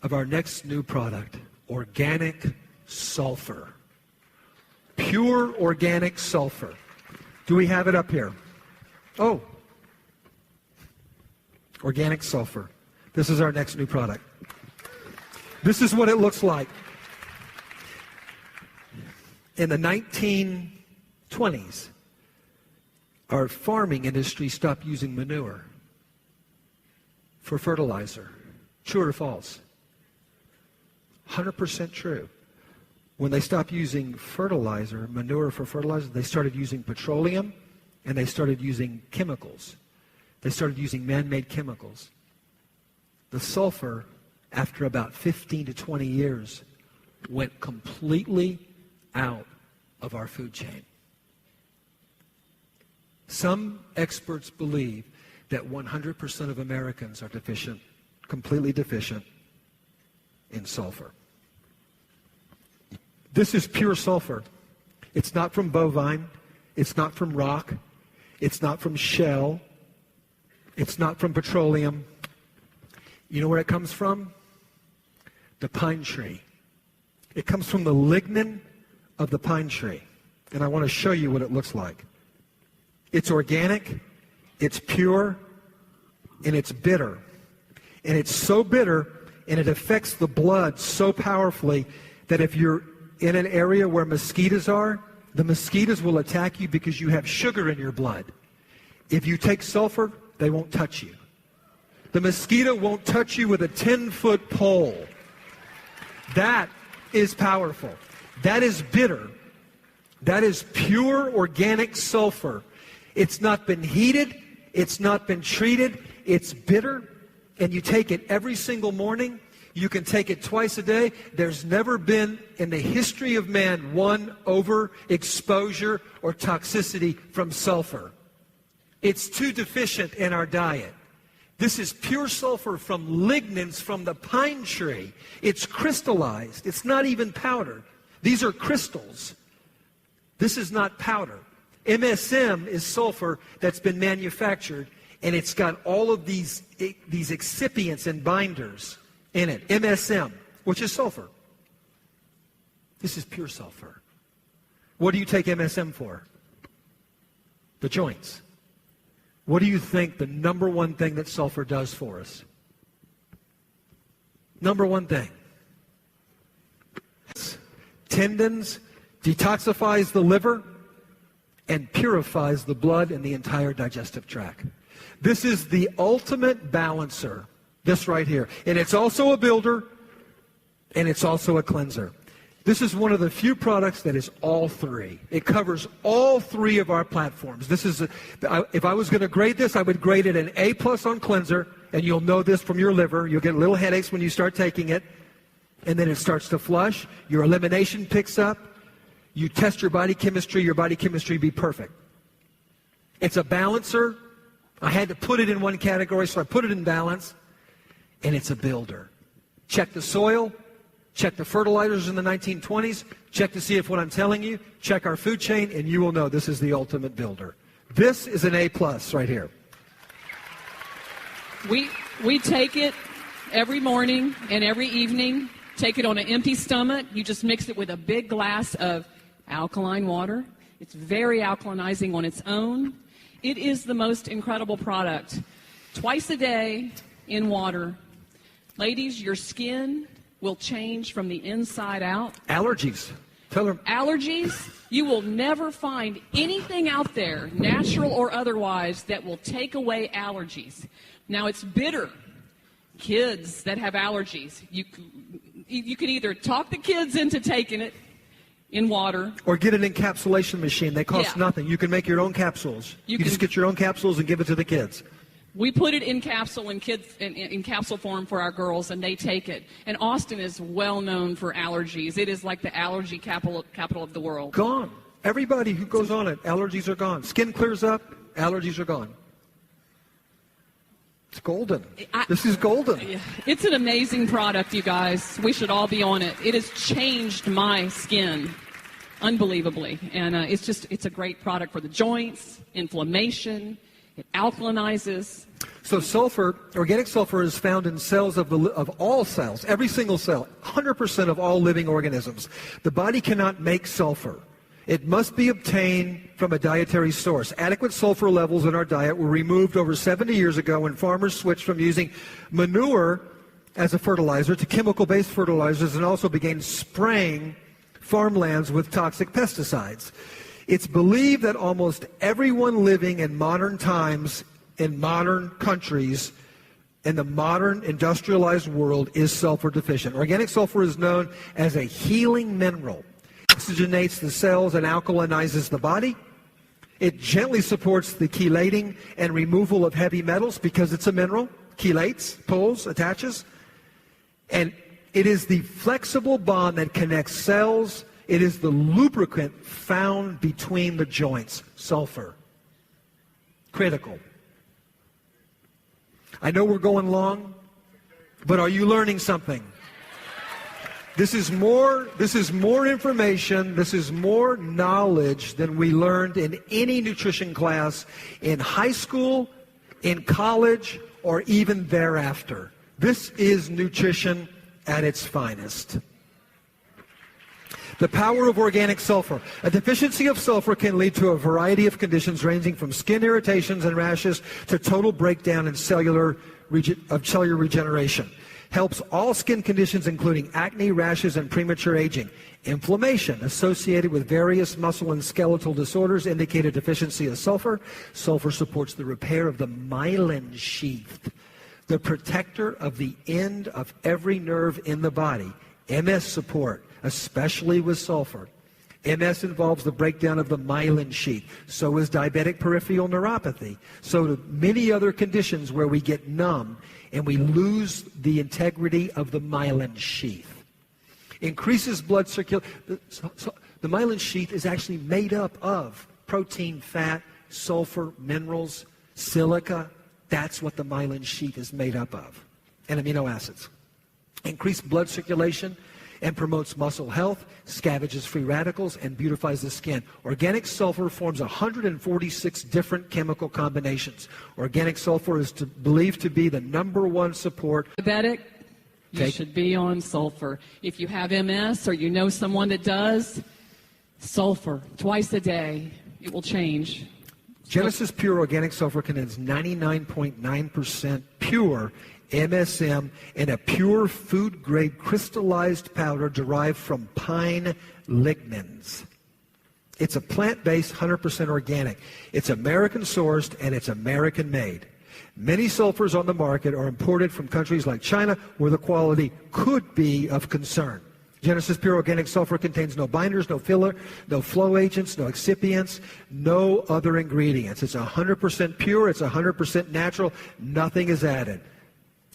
of our next new product, organic sulfur. Pure organic sulfur. Do we have it up here? Oh. Organic sulfur. This is our next new product. This is what it looks like. In the 1920s, our farming industry stopped using manure for fertilizer. True or false? 100% true. When they stopped using fertilizer, manure for fertilizer, they started using petroleum and they started using chemicals. They started using man-made chemicals. The sulfur, after about 15 to 20 years, went completely out of our food chain. Some experts believe that 100% of Americans are deficient, completely deficient in sulfur. This is pure sulfur. It's not from bovine. It's not from rock. It's not from shell. It's not from petroleum. You know where it comes from? The pine tree. It comes from the lignin of the pine tree. And I want to show you what it looks like. It's organic, it's pure, and it's bitter. And it's so bitter, and it affects the blood so powerfully that if you're in an area where mosquitoes are, the mosquitoes will attack you because you have sugar in your blood. If you take sulfur, they won't touch you. The mosquito won't touch you with a 10-foot pole. That is powerful. That is bitter. That is pure organic sulfur. It's not been heated. It's not been treated. It's bitter. And you take it every single morning. You can take it twice a day. There's never been in the history of man one overexposure or toxicity from sulfur. It's too deficient in our diet. This is pure sulfur from lignins from the pine tree. It's crystallized. It's not even powder. These are crystals. This is not powder. MSM is sulfur that's been manufactured, and it's got all of these excipients and binders in it. MSM, which is sulfur. This is pure sulfur. What do you take MSM for? The joints. What do you think the number one thing that sulfur does for us? Number one thing. Tendons, detoxifies the liver, and purifies the blood and the entire digestive tract. This is the ultimate balancer, this right here. And it's also a builder, and it's also a cleanser. This is one of the few products that is all three. It covers all three of our platforms. This is, if I was going to grade this, I would grade it an A+ on cleanser, and you'll know this from your liver. You'll get little headaches when you start taking it, and then it starts to flush. Your elimination picks up. You test your body chemistry be perfect. It's a balancer. I had to put it in one category, so I put it in balance, and it's a builder. Check the soil. Check the fertilizers in the 1920s. Check to see if what I'm telling you. Check our food chain, and you will know this is the ultimate builder. This is an A+ right here. We take it every morning and every evening. Take it on an empty stomach. You just mix it with a big glass of alkaline water. It's very alkalinizing on its own. It is the most incredible product. Twice a day in water. Ladies, your skin will change from the inside out. Allergies. Tell them. Allergies, you will never find anything out there, natural or otherwise, that will take away allergies. Now, it's bitter. Kids that have allergies, you can either talk the kids into taking it in water. Or get an encapsulation machine. They cost nothing. You can make your own capsules. You just get your own capsules and give it to the kids. We put it in capsule in capsule form for our girls, and they take it. And Austin is well known for allergies. It is like the allergy capital of the world. Gone. Everybody who goes on it, allergies are gone. Skin clears up, allergies are gone. It's golden. This is golden. It's an amazing product, you guys. We should all be on it. It has changed my skin unbelievably. And it's a great product for the joints, inflammation. It alkalinizes. So sulfur, organic sulfur, is found in cells of all cells, every single cell, 100% of all living organisms. The body cannot make sulfur. It must be obtained from a dietary source. Adequate sulfur levels in our diet were removed over 70 years ago when farmers switched from using manure as a fertilizer to chemical-based fertilizers and also began spraying farmlands with toxic pesticides. It's believed that almost everyone living in modern times, in modern countries, in the modern industrialized world is sulfur deficient. Organic sulfur is known as a healing mineral. It oxygenates the cells and alkalinizes the body. It gently supports the chelating and removal of heavy metals because it's a mineral. Chelates, pulls, attaches. And it is the flexible bond that connects cells. It is the lubricant found between the joints. Sulfur. Critical. I know we're going long, but are you learning something? This is more information, this is more knowledge than we learned in any nutrition class in high school, in college, or even thereafter. This is nutrition at its finest. The power of organic sulfur. A deficiency of sulfur can lead to a variety of conditions ranging from skin irritations and rashes to total breakdown in cellular regeneration. Helps all skin conditions including acne, rashes, and premature aging. Inflammation associated with various muscle and skeletal disorders indicate a deficiency of sulfur. Sulfur supports the repair of the myelin sheath, the protector of the end of every nerve in the body. MS support, especially with sulfur. MS involves the breakdown of the myelin sheath. So is diabetic peripheral neuropathy. So do many other conditions where we get numb and we lose the integrity of the myelin sheath. Increases blood circulation. The myelin sheath is actually made up of protein, fat, sulfur, minerals, silica. That's what the myelin sheath is made up of, and amino acids. Increased blood circulation and promotes muscle health, scavenges free radicals, and beautifies the skin. Organic sulfur forms 146 different chemical combinations. Organic sulfur is believed to be the #1 support. Diabetic, you should be on sulfur. If you have MS or you know someone that does, sulfur twice a day. It will change. Genesis Pure Organic Sulfur contains 99.9% pure MSM and a pure food-grade crystallized powder derived from pine lignans. It's a plant-based, 100% organic. It's American-sourced, and it's American-made. Many sulfurs on the market are imported from countries like China, where the quality could be of concern. Genesis Pure Organic Sulfur contains no binders, no filler, no flow agents, no excipients, no other ingredients. It's 100% pure. It's 100% natural. Nothing is added.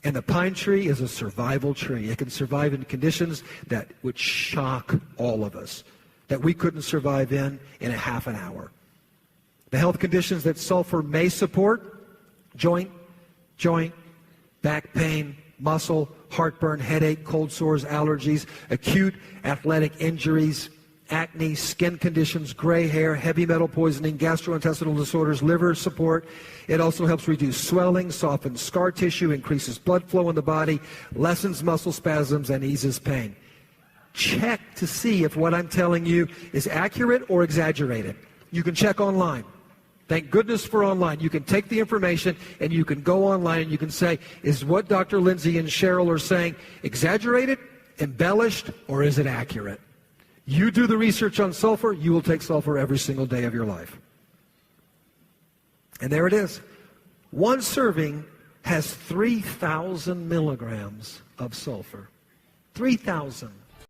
And the pine tree is a survival tree. It can survive in conditions that would shock all of us, that we couldn't survive in a half an hour. The health conditions that sulfur may support: joint, back pain, muscle, heartburn, headache, cold sores, allergies, acute athletic injuries, acne, skin conditions, gray hair, heavy metal poisoning, gastrointestinal disorders, liver support. It also helps reduce swelling, softens scar tissue, increases blood flow in the body, lessens muscle spasms, and eases pain. Check to see if what I'm telling you is accurate or exaggerated. You can check online. Thank goodness for online. You can take the information and you can go online and you can say, is what Dr. Lindsay and Cheryl are saying exaggerated, embellished, or is it accurate? You do the research on sulfur, you will take sulfur every single day of your life. And there it is. One serving has 3,000 milligrams of sulfur. 3,000.